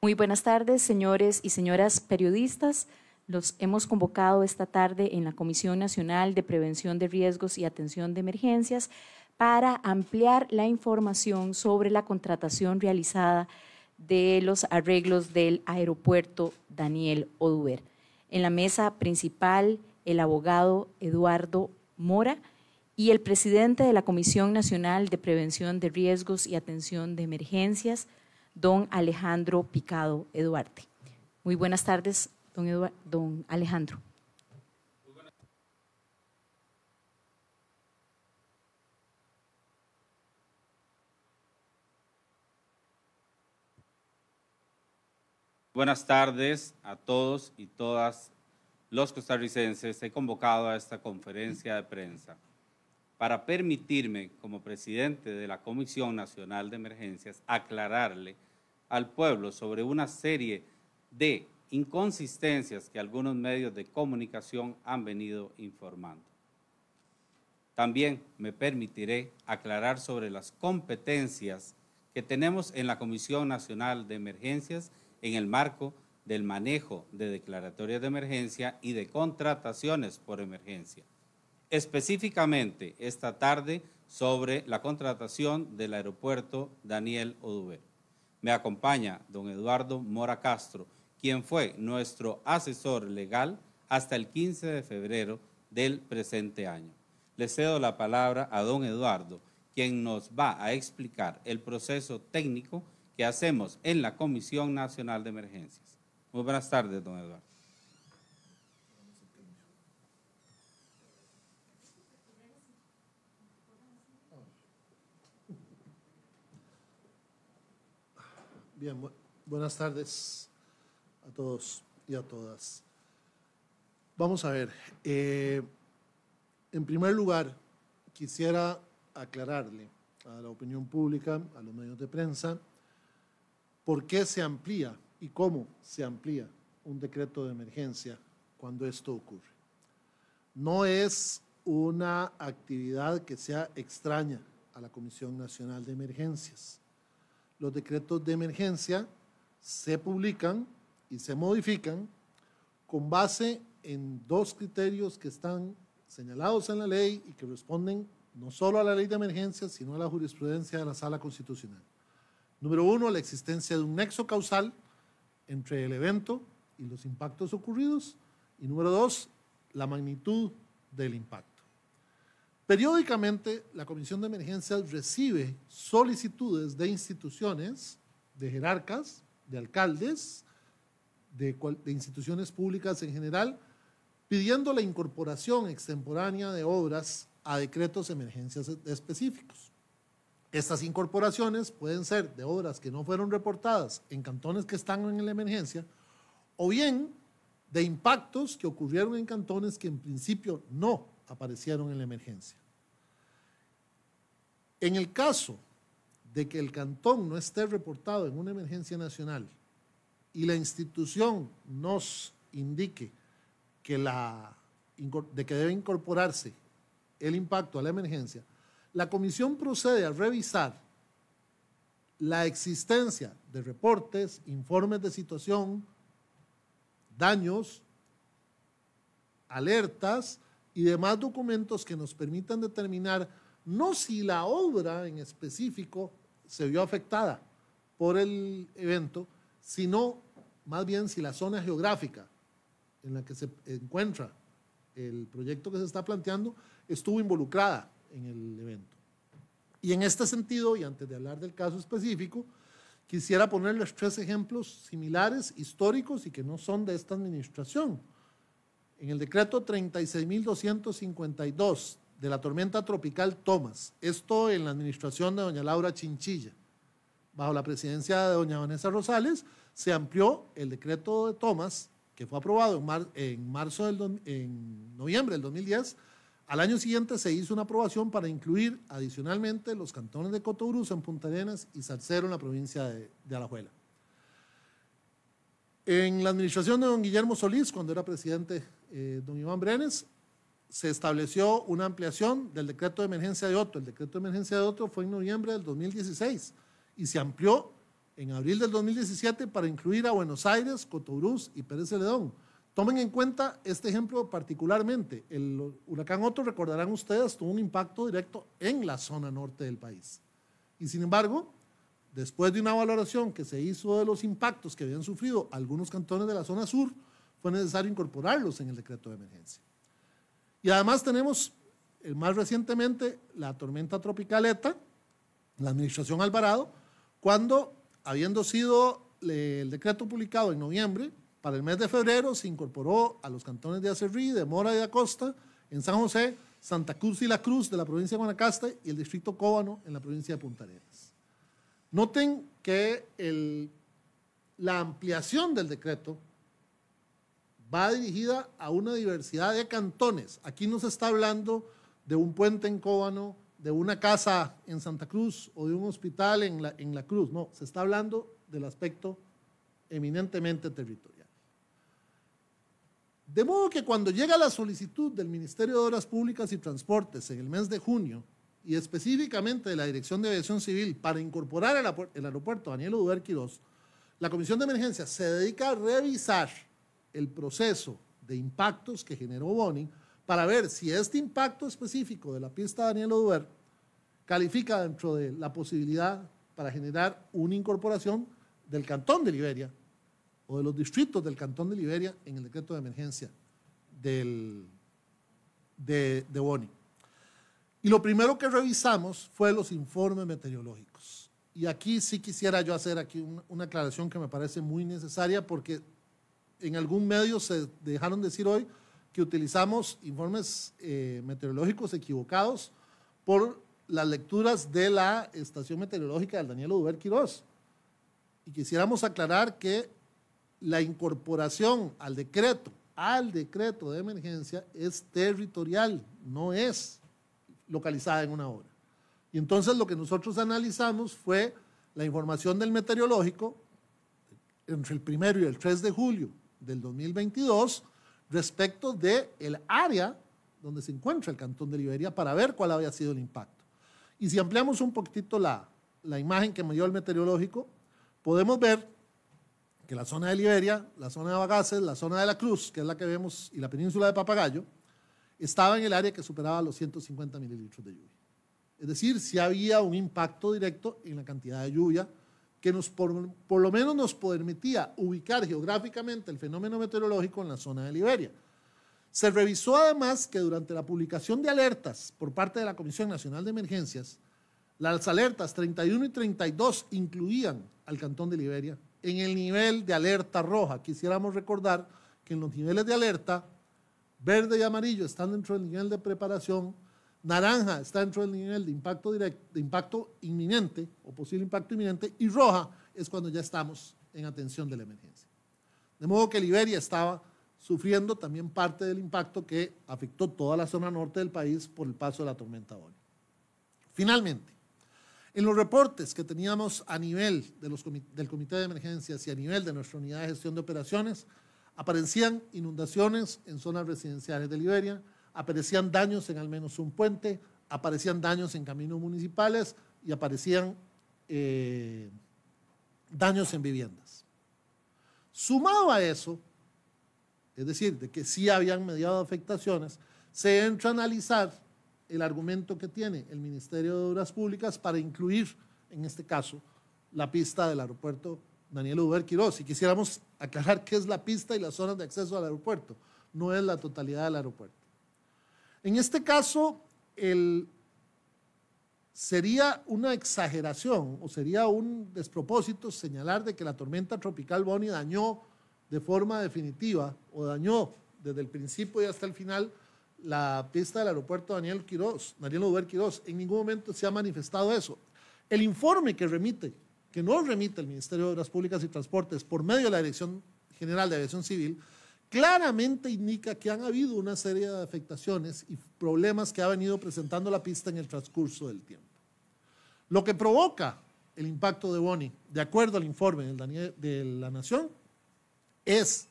Muy buenas tardes, señores y señoras periodistas. Los hemos convocado esta tarde en la Comisión Nacional de Prevención de Riesgos y Atención de Emergencias para ampliar la información sobre la contratación realizada de los arreglos del aeropuerto Daniel Oduber. En la mesa principal, el abogado Eduardo Mora y el presidente de la Comisión Nacional de Prevención de Riesgos y Atención de Emergencias, don Alejandro Picado Eduarte. Muy buenas tardes, don Alejandro. Buenas tardes a todos y todas los costarricenses. He convocado a esta conferencia de prensa para permitirme, como presidente de la Comisión Nacional de Emergencias, aclararle al pueblo sobre una serie de inconsistencias que algunos medios de comunicación han venido informando. También me permitiré aclarar sobre las competencias que tenemos en la Comisión Nacional de Emergencias en el marco del manejo de declaratorias de emergencia y de contrataciones por emergencia. Específicamente esta tarde sobre la contratación del aeropuerto Daniel Oduber. Me acompaña don Eduardo Mora Castro, quien fue nuestro asesor legal hasta el 15 de febrero del presente año. Le cedo la palabra a don Eduardo, quien nos va a explicar el proceso técnico que hacemos en la Comisión Nacional de Emergencias. Muy buenas tardes, don Eduardo. Bien, buenas tardes a todos y a todas. Vamos a ver, en primer lugar, quisiera aclararle a la opinión pública, a los medios de prensa, por qué se amplía y cómo se amplía un decreto de emergencia cuando esto ocurre. No es una actividad que sea extraña a la Comisión Nacional de Emergencias. Los decretos de emergencia se publican y se modifican con base en dos criterios que están señalados en la ley y que responden no solo a la ley de emergencia, sino a la jurisprudencia de la Sala Constitucional. Número uno, la existencia de un nexo causal entre el evento y los impactos ocurridos. Y número dos, la magnitud del impacto. Periódicamente, la Comisión de Emergencias recibe solicitudes de instituciones, de jerarcas, de alcaldes, de instituciones públicas en general, pidiendo la incorporación extemporánea de obras a decretos de emergencias específicos. Estas incorporaciones pueden ser de obras que no fueron reportadas en cantones que están en la emergencia o bien de impactos que ocurrieron en cantones que en principio no aparecieron en la emergencia. En el caso de que el cantón no esté reportado en una emergencia nacional y la institución nos indique que debe incorporarse el impacto a la emergencia, la comisión procede a revisar la existencia de reportes, informes de situación, daños, alertas y demás documentos que nos permitan determinar no si la obra en específico se vio afectada por el evento, sino más bien si la zona geográfica en la que se encuentra el proyecto que se está planteando estuvo involucrada en el evento. Y en este sentido, y antes de hablar del caso específico, quisiera ponerles tres ejemplos similares, históricos y que no son de esta administración. En el decreto 36.252 de la tormenta tropical Thomas, esto en la administración de doña Laura Chinchilla, bajo la presidencia de doña Vanessa Rosales, se amplió el decreto de Thomas, que fue aprobado en noviembre del 2010. Al año siguiente se hizo una aprobación para incluir adicionalmente los cantones de Cotobruz en Punta Arenas y Salcero en la provincia de Alajuela. En la administración de don Guillermo Solís, cuando era presidente don Iván Brenes, se estableció una ampliación del decreto de emergencia de Otto. El decreto de emergencia de Otto fue en noviembre del 2016 y se amplió en abril del 2017 para incluir a Buenos Aires, Cotobruz y Pérez Celedón. Tomen en cuenta este ejemplo particularmente. El huracán Otto, recordarán ustedes, tuvo un impacto directo en la zona norte del país. Y sin embargo, después de una valoración que se hizo de los impactos que habían sufrido algunos cantones de la zona sur, fue necesario incorporarlos en el decreto de emergencia. Y además tenemos, más recientemente, la tormenta tropical ETA, la administración Alvarado, cuando, habiendo sido el decreto publicado en noviembre, para el mes de febrero se incorporó a los cantones de Acerrí, de Mora y de Acosta, en San José, Santa Cruz y La Cruz de la provincia de Guanacaste y el distrito Cóbano en la provincia de Punta Arenas. Noten que la ampliación del decreto va dirigida a una diversidad de cantones. Aquí no se está hablando de un puente en Cóbano, de una casa en Santa Cruz o de un hospital en La Cruz. No, se está hablando del aspecto eminentemente territorial. De modo que cuando llega la solicitud del Ministerio de Obras Públicas y Transportes en el mes de junio, y específicamente de la Dirección de Aviación Civil, para incorporar el aeropuerto Daniel Oduber Quirós, la Comisión de Emergencia se dedica a revisar el proceso de impactos que generó Boni para ver si este impacto específico de la pista Daniel Oduber califica dentro de la posibilidad para generar una incorporación del Cantón de Liberia o de los distritos del Cantón de Liberia en el decreto de emergencia de Boni. Y lo primero que revisamos fue los informes meteorológicos. Y aquí sí quisiera yo hacer aquí una aclaración que me parece muy necesaria, porque en algún medio se dejaron decir hoy que utilizamos informes meteorológicos equivocados por las lecturas de la estación meteorológica del Daniel Oduber Quirós. Y quisiéramos aclarar que la incorporación al decreto de emergencia es territorial, no es localizada en una hora. Y entonces lo que nosotros analizamos fue la información del meteorológico entre el 1 y el 3 de julio del 2022 respecto del área donde se encuentra el Cantón de Liberia para ver cuál había sido el impacto. Y si ampliamos un poquitito la imagen que me dio el meteorológico, podemos ver que la zona de Liberia, la zona de Bagaces, la zona de La Cruz, que es la que vemos, y la península de Papagayo, estaba en el área que superaba los 150 mililitros de lluvia. Es decir, si había un impacto directo en la cantidad de lluvia que por lo menos nos permitía ubicar geográficamente el fenómeno meteorológico en la zona de Liberia. Se revisó además que durante la publicación de alertas por parte de la Comisión Nacional de Emergencias, las alertas 31 y 32 incluían al Cantón de Liberia en el nivel de alerta roja. Quisiéramos recordar que en los niveles de alerta, verde y amarillo están dentro del nivel de preparación, naranja está dentro del nivel de impacto directo, de impacto inminente o posible impacto inminente, y roja es cuando ya estamos en atención de la emergencia. De modo que Liberia estaba sufriendo también parte del impacto que afectó toda la zona norte del país por el paso de la tormenta Boni. Finalmente, en los reportes que teníamos a nivel del Comité de Emergencias y a nivel de nuestra unidad de gestión de operaciones, aparecían inundaciones en zonas residenciales de Liberia, aparecían daños en al menos un puente, aparecían daños en caminos municipales y aparecían daños en viviendas. Sumado a eso, es decir, de que sí habían mediado afectaciones, se entra a analizar el argumento que tiene el Ministerio de Obras Públicas para incluir, en este caso, la pista del aeropuerto Daniel Oduber Quirós. Y quisiéramos aclarar qué es la pista y las zonas de acceso al aeropuerto, no es la totalidad del aeropuerto. En este caso, sería una exageración o sería un despropósito señalar de que la tormenta tropical Boni dañó de forma definitiva o dañó desde el principio y hasta el final la pista del aeropuerto Daniel Oduber Quirós. En ningún momento se ha manifestado eso. El informe que nos remite el Ministerio de Obras Públicas y Transportes por medio de la Dirección General de Aviación Civil, claramente indica que han habido una serie de afectaciones y problemas que ha venido presentando la pista en el transcurso del tiempo. Lo que provoca el impacto de Boni, de acuerdo al informe de la Nación, es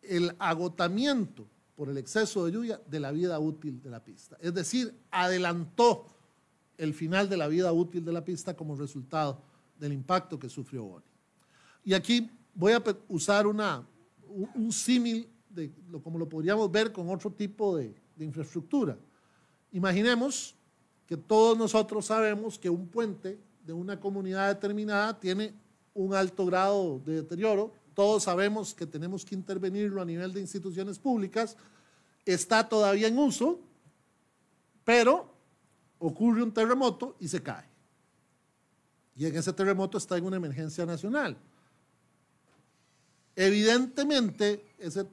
el agotamiento por el exceso de lluvia de la vida útil de la pista. Es decir, adelantó el final de la vida útil de la pista como resultado del impacto que sufrió Boni. Y aquí voy a usar un símil, como lo podríamos ver con otro tipo de infraestructura. Imaginemos que todos nosotros sabemos que un puente de una comunidad determinada tiene un alto grado de deterioro. Todos sabemos que tenemos que intervenirlo a nivel de instituciones públicas. Está todavía en uso, pero ocurre un terremoto y se cae. Y en ese terremoto está en una emergencia nacional. Evidentemente, ese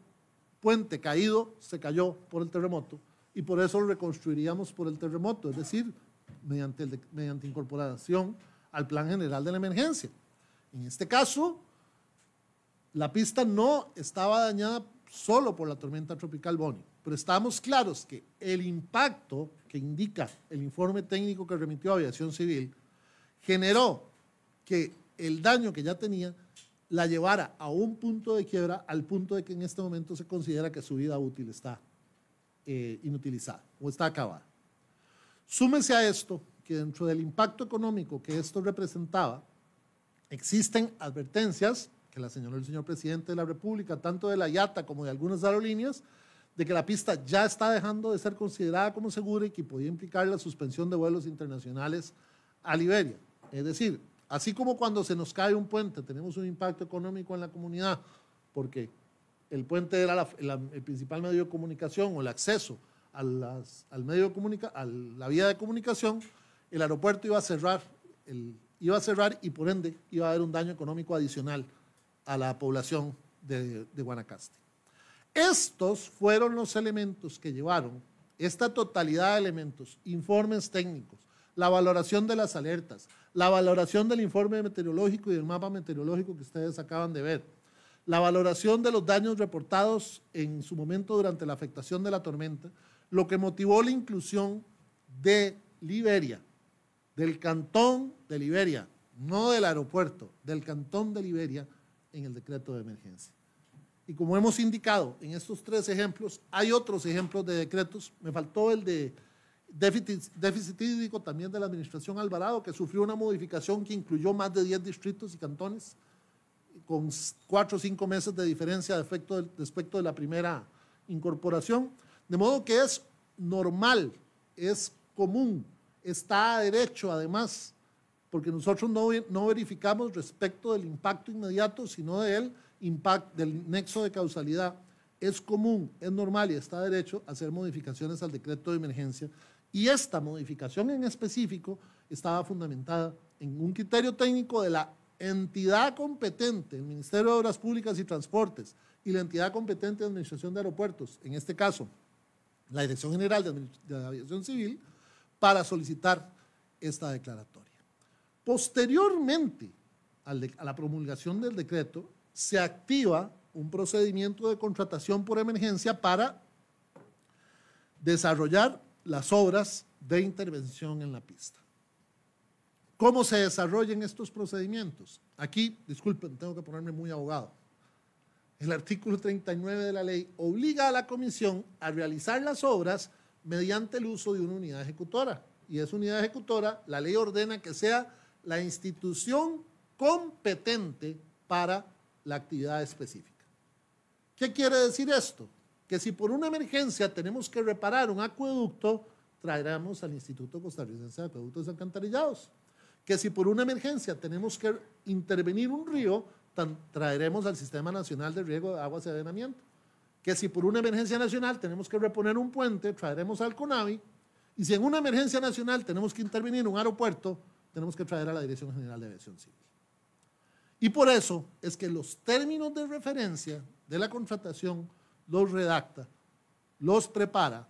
puente caído se cayó por el terremoto y por eso lo reconstruiríamos por el terremoto, es decir, mediante incorporación al Plan General de la Emergencia. En este caso, la pista no estaba dañada solo por la tormenta tropical Boni, pero estamos claros que el impacto que indica el informe técnico que remitió a Aviación Civil generó que el daño que ya tenía la llevara a un punto de quiebra, al punto de que en este momento se considera que su vida útil está inutilizada o está acabada. Súmese a esto que dentro del impacto económico que esto representaba, existen advertencias que la señaló el señor presidente de la República, tanto de la IATA como de algunas aerolíneas, de que la pista ya está dejando de ser considerada como segura y que podía implicar la suspensión de vuelos internacionales a Liberia. Es decir, así como cuando se nos cae un puente tenemos un impacto económico en la comunidad porque el puente era el principal medio de comunicación o el acceso a la vía de comunicación, el aeropuerto iba a cerrar y por ende iba a haber un daño económico adicional a la población de Guanacaste. Estos fueron los elementos que llevaron, esta totalidad de elementos, informes técnicos, la valoración de las alertas, la valoración del informe meteorológico y del mapa meteorológico que ustedes acaban de ver, la valoración de los daños reportados en su momento durante la afectación de la tormenta, lo que motivó la inclusión de Liberia, del cantón de Liberia, no del aeropuerto, del cantón de Liberia en el decreto de emergencia. Y como hemos indicado en estos 3 ejemplos, hay otros ejemplos de decretos. Me faltó el de déficit hídrico también de la administración Alvarado, que sufrió una modificación que incluyó más de 10 distritos y cantones, con 4 o 5 meses de diferencia respecto de la primera incorporación. De modo que es normal, es común, está a derecho además, porque nosotros no verificamos respecto del impacto inmediato, sino del nexo de causalidad. Es común, es normal y está a derecho a hacer modificaciones al decreto de emergencia. Y esta modificación en específico estaba fundamentada en un criterio técnico de la entidad competente, el Ministerio de Obras Públicas y Transportes, y la entidad competente de Administración de Aeropuertos, en este caso, la Dirección General de Aviación Civil, para solicitar esta declaratoria. Posteriormente a la promulgación del decreto, se activa un procedimiento de contratación por emergencia para desarrollar las obras de intervención en la pista. ¿Cómo se desarrollan estos procedimientos? Aquí, disculpen, tengo que ponerme muy abogado. El artículo 39 de la ley obliga a la comisión a realizar las obras mediante el uso de una unidad ejecutora. Y esa unidad ejecutora, la ley ordena que sea la institución competente para la actividad específica. ¿Qué quiere decir esto? Que si por una emergencia tenemos que reparar un acueducto, traeremos al Instituto Costarricense de Acueductos y Alcantarillados. Que si por una emergencia tenemos que intervenir un río, traeremos al Sistema Nacional de Riego de Aguas y Adenamiento. Que si por una emergencia nacional tenemos que reponer un puente, traeremos al CONAVI. Y si en una emergencia nacional tenemos que intervenir en un aeropuerto, tenemos que traer a la Dirección General de Aviación Civil. Y por eso es que los términos de referencia de la contratación los redacta, los prepara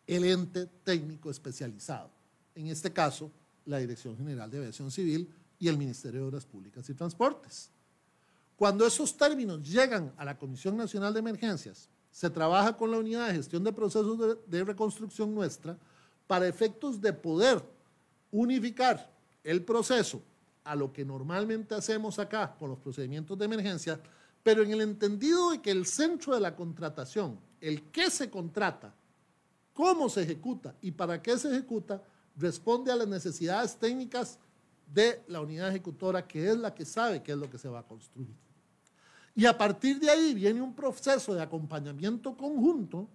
el ente técnico especializado, en este caso la Dirección General de Aviación Civil y el Ministerio de Obras Públicas y Transportes. Cuando esos términos llegan a la Comisión Nacional de Emergencias, se trabaja con la Unidad de Gestión de Procesos de Reconstrucción nuestra para efectos de poder unificar el proceso a lo que normalmente hacemos acá con los procedimientos de emergencia, pero en el entendido de que el centro de la contratación, el qué se contrata, cómo se ejecuta y para qué se ejecuta, responde a las necesidades técnicas de la unidad ejecutora, que es la que sabe qué es lo que se va a construir. Y a partir de ahí viene un proceso de acompañamiento conjunto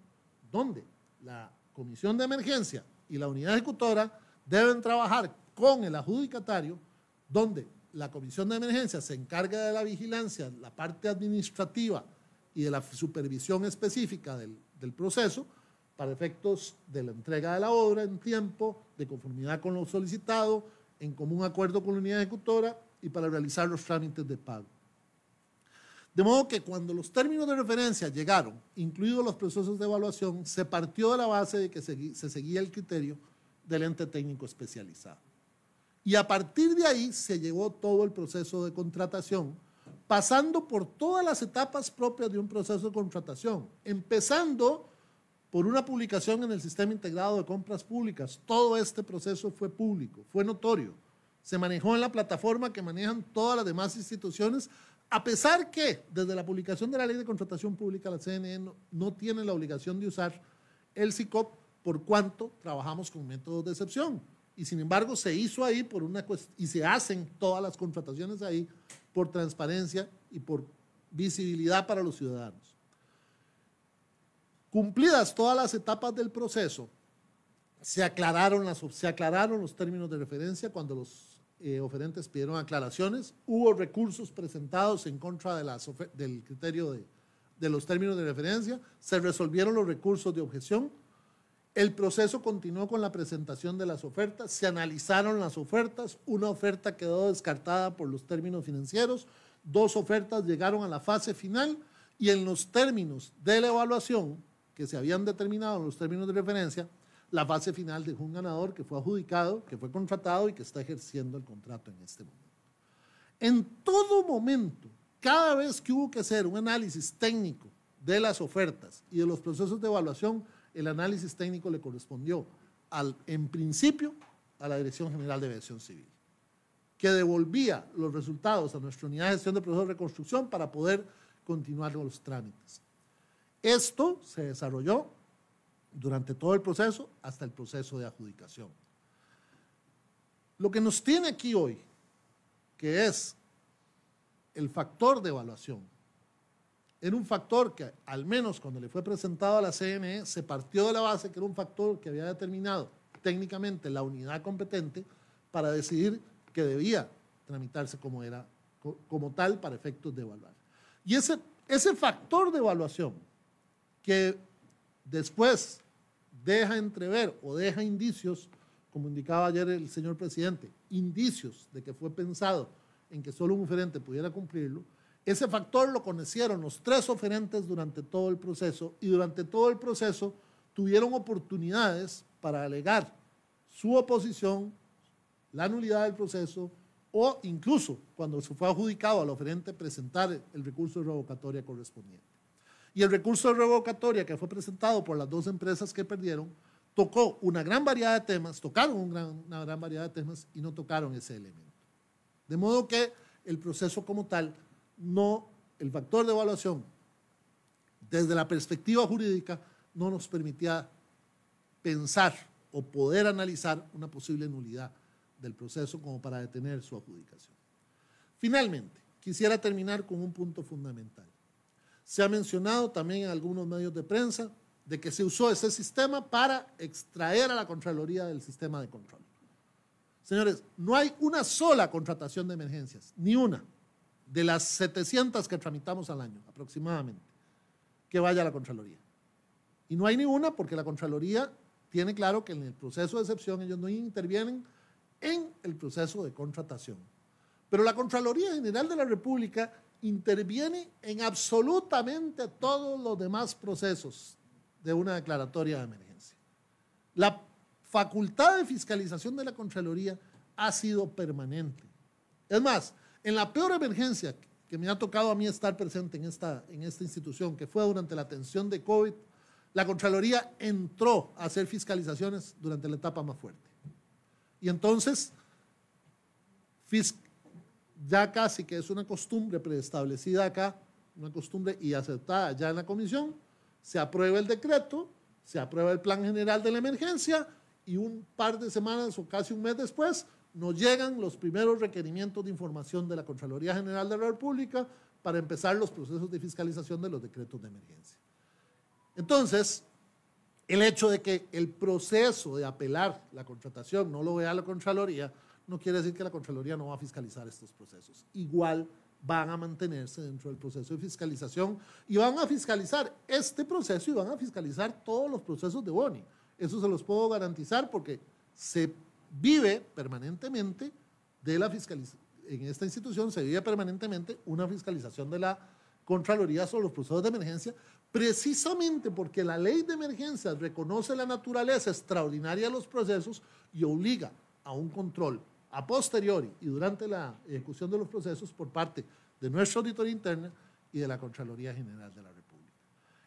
donde la Comisión de Emergencia y la unidad ejecutora deben trabajar con el adjudicatario, donde la Comisión de Emergencia se encarga de la vigilancia, la parte administrativa y de la supervisión específica del proceso para efectos de la entrega de la obra en tiempo, de conformidad con lo solicitado, en común acuerdo con la unidad ejecutora y para realizar los trámites de pago. De modo que cuando los términos de referencia llegaron, incluidos los procesos de evaluación, se partió de la base de que se seguía el criterio del ente técnico especializado. Y a partir de ahí se llevó todo el proceso de contratación, pasando por todas las etapas propias de un proceso de contratación, empezando por una publicación en el Sistema Integrado de Compras Públicas. Todo este proceso fue público, fue notorio, se manejó en la plataforma que manejan todas las demás instituciones, a pesar que desde la publicación de la Ley de Contratación Pública la CNE no tiene la obligación de usar el SICOP por cuanto trabajamos con métodos de excepción. Y sin embargo se hizo ahí y se hacen todas las contrataciones ahí por transparencia y por visibilidad para los ciudadanos. Cumplidas todas las etapas del proceso, se aclararon los términos de referencia cuando los oferentes pidieron aclaraciones, hubo recursos presentados en contra del criterio de los términos de referencia, se resolvieron los recursos de objeción, el proceso continuó con la presentación de las ofertas, se analizaron las ofertas, una oferta quedó descartada por los términos financieros, 2 ofertas llegaron a la fase final y en los términos de la evaluación que se habían determinado en los términos de referencia, la fase final dejó un ganador que fue adjudicado, que fue contratado y que está ejerciendo el contrato en este momento. En todo momento, cada vez que hubo que hacer un análisis técnico de las ofertas y de los procesos de evaluación, el análisis técnico le correspondió, en principio, a la Dirección General de Aviación Civil, que devolvía los resultados a nuestra unidad de gestión de procesos de reconstrucción para poder continuar con los trámites. Esto se desarrolló durante todo el proceso hasta el proceso de adjudicación. Lo que nos tiene aquí hoy, que es el factor de evaluación, era un factor que al menos cuando le fue presentado a la CNE se partió de la base que era un factor que había determinado técnicamente la unidad competente para decidir que debía tramitarse como tal para efectos de evaluar. Y ese factor de evaluación que después deja entrever o deja indicios, como indicaba ayer el señor presidente, indicios de que fue pensado en que solo un oferente pudiera cumplirlo, ese factor lo conocieron los 3 oferentes durante todo el proceso y durante todo el proceso tuvieron oportunidades para alegar su oposición, la nulidad del proceso o incluso cuando se fue adjudicado al oferente presentar el recurso de revocatoria correspondiente. Y el recurso de revocatoria que fue presentado por las 2 empresas que perdieron tocó una gran variedad de temas, tocaron una gran variedad de temas y no tocaron ese elemento. De modo que el proceso como tal, el factor de evaluación desde la perspectiva jurídica no nos permitía pensar o poder analizar una posible nulidad del proceso como para detener su adjudicación. Finalmente, quisiera terminar con un punto fundamental. Se ha mencionado también en algunos medios de prensa de que se usó ese sistema para extraer a la Contraloría del sistema de control. Señores, no hay una sola contratación de emergencias, ni una, de las 700 que tramitamos al año aproximadamente, que vaya a la Contraloría. Y no hay ni una porque la Contraloría tiene claro que en el proceso de excepción ellos no intervienen en el proceso de contratación. Pero la Contraloría General de la República interviene en absolutamente todos los demás procesos de una declaratoria de emergencia. La facultad de fiscalización de la Contraloría ha sido permanente. Es más, en la peor emergencia que me ha tocado a mí estar presente en esta institución, que fue durante la atención de COVID, la Contraloría entró a hacer fiscalizaciones durante la etapa más fuerte. Y entonces, ya casi que es una costumbre preestablecida acá, una costumbre y aceptada ya en la comisión, se aprueba el decreto, se aprueba el plan general de la emergencia y un par de semanas o casi un mes después nos llegan los primeros requerimientos de información de la Contraloría General de la República para empezar los procesos de fiscalización de los decretos de emergencia. Entonces, el hecho de que el proceso de apelar la contratación no lo vea la Contraloría, no quiere decir que la Contraloría no va a fiscalizar estos procesos. Igual van a mantenerse dentro del proceso de fiscalización y van a fiscalizar este proceso y van a fiscalizar todos los procesos de Boni. Eso se los puedo garantizar porque se vive permanentemente de la fiscalización. En esta institución se vive permanentemente una fiscalización de la Contraloría sobre los procesos de emergencia, precisamente porque la ley de emergencias reconoce la naturaleza extraordinaria de los procesos y obliga a un control a posteriori y durante la ejecución de los procesos por parte de nuestra auditoría interna y de la Contraloría General de la República.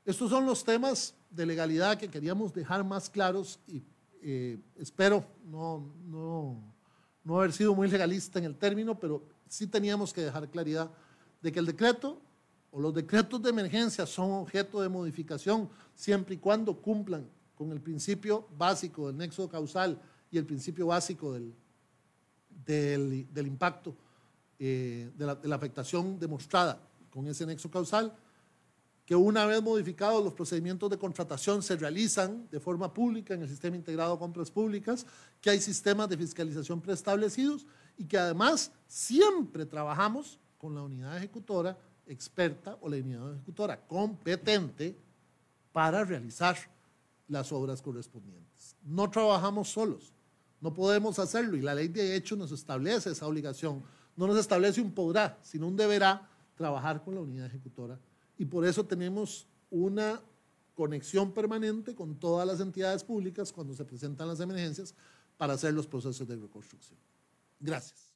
Estos son los temas de legalidad que queríamos dejar más claros y espero no haber sido muy legalista en el término, pero sí teníamos que dejar claridad de que el decreto o los decretos de emergencia son objeto de modificación siempre y cuando cumplan con el principio básico del nexo causal y el principio básico del impacto de la afectación demostrada con ese nexo causal, que una vez modificados los procedimientos de contratación se realizan de forma pública en el Sistema Integrado de Compras Públicas, que hay sistemas de fiscalización preestablecidos y que además siempre trabajamos con la unidad ejecutora experta o la unidad ejecutora competente para realizar las obras correspondientes. No trabajamos solos, no podemos hacerlo y la ley de hecho nos establece esa obligación. No nos establece un podrá, sino un deberá trabajar con la unidad ejecutora. Y por eso tenemos una conexión permanente con todas las entidades públicas cuando se presentan las emergencias para hacer los procesos de reconstrucción. Gracias.